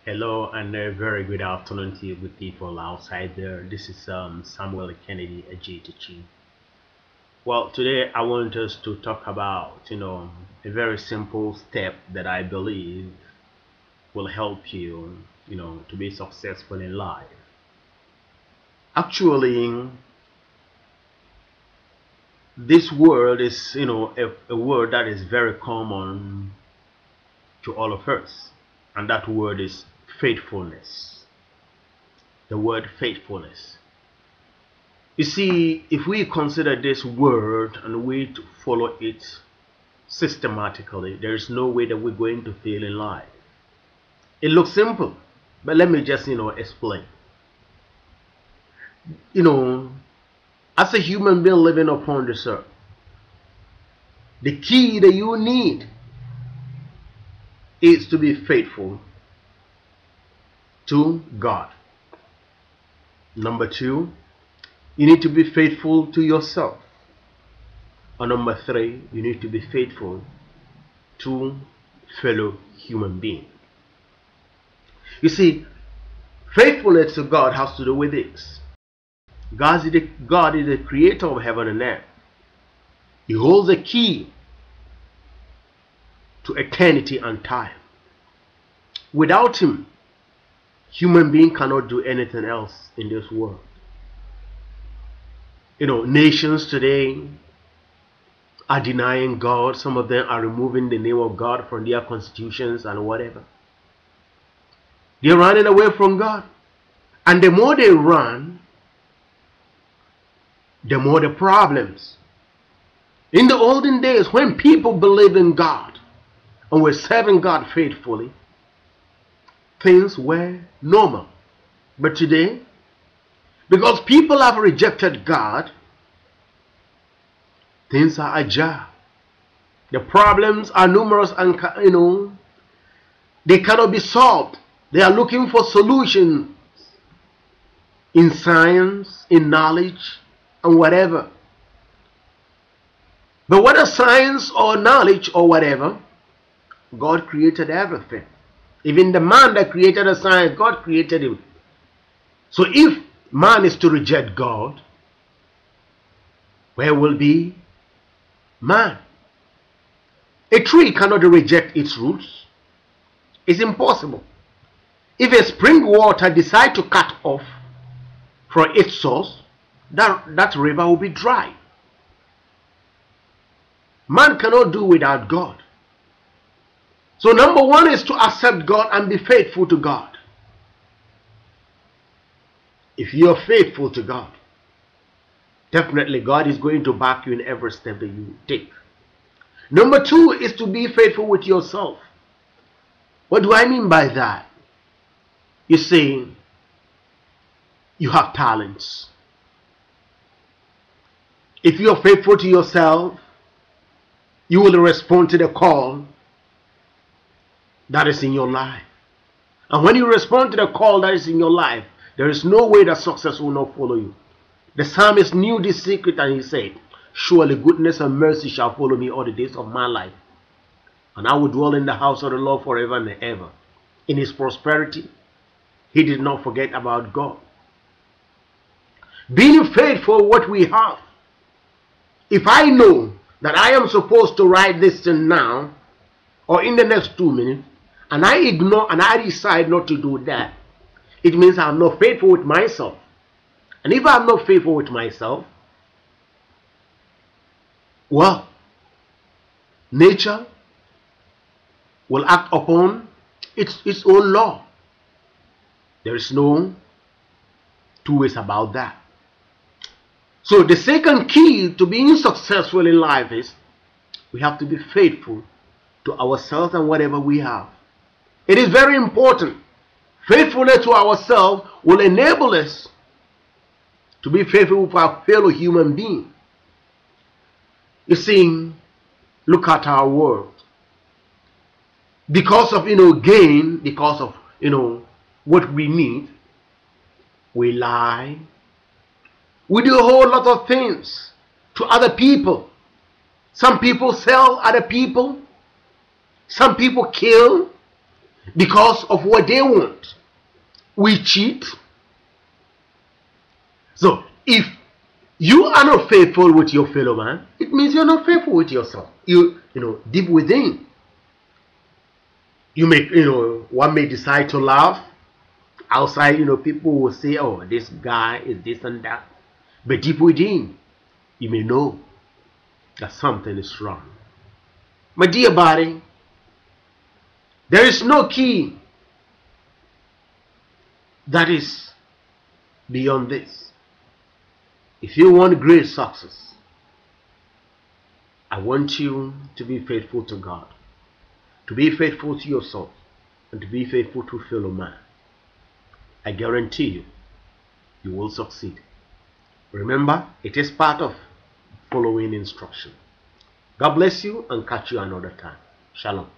Hello and a very good afternoon to you good people outside there. This is Samuel Kennedy AGYEI TAKYI. Well, today I want us to talk about, a very simple step that I believe will help you, to be successful in life. Actually, this word is, a word that is very common to all of us, and that word is faithfulness. The word faithfulness. You see, if we consider this word and we to follow it systematically, there is no way that we're going to fail in life. It looks simple, but let me just, explain. You know, as a human being living upon this earth, the key that you need is to be faithful to God. Number two, you need to be faithful to yourself. And number three, you need to be faithful to fellow human beings. You see, faithfulness to God has to do with this. God is the creator of heaven and earth. He holds the key to eternity and time. Without him, human being cannot do anything else in this world. Nations today are denying God. Some of them are removing the name of God from their constitutions and whatever. They're running away from God. And the more they run, the more the problems. In the olden days, when people believed in God and were serving God faithfully, things were normal. But today, because people have rejected God, things are ajar. The problems are numerous and, they cannot be solved. They are looking for solutions in science, in knowledge, and whatever. But whether science or knowledge or whatever, God created everything. Even the man that created the science, God created him. So if man is to reject God, where will be man? A tree cannot reject its roots. It's impossible. If a spring water decides to cut off from its source, that river will be dry. Man cannot do without God. So number one is to accept God and be faithful to God. If you are faithful to God, definitely God is going to back you in every step that you take. Number two is to be faithful with yourself. What do I mean by that? You see, you have talents. If you are faithful to yourself, you will respond to the call that is in your life. And when you respond to the call that is in your life, there is no way that success will not follow you. The psalmist knew this secret and he said, "Surely goodness and mercy shall follow me all the days of my life. And I will dwell in the house of the Lord forever and ever." In his prosperity, he did not forget about God. Being faithful what we have. If I know that I am supposed to write this thing now or in the next 2 minutes, and I ignore and I decide not to do that, it means I'm not faithful with myself. And if I'm not faithful with myself, well, nature will act upon its own law. There is no two ways about that. So the second key to being successful in life is we have to be faithful to ourselves and whatever we have. It is very important. Faithfulness to ourselves will enable us to be faithful with our fellow human being. You see, look at our world. Because of gain, because of what we need, we lie. We do a whole lot of things to other people. Some people sell other people. Some people kill. because of what they want. We cheat. So if you are not faithful with your fellow man, it means you're not faithful with yourself. You know, deep within, you may, one may decide to laugh outside. People will say, oh, this guy is this and that, but deep within, you may know that something is wrong. My dear body, there is no key that is beyond this. If you want great success, I want you to be faithful to God, to be faithful to yourself, and to be faithful to fellow man. I guarantee you, you will succeed. Remember, it is part of following instruction. God bless you and catch you another time. Shalom.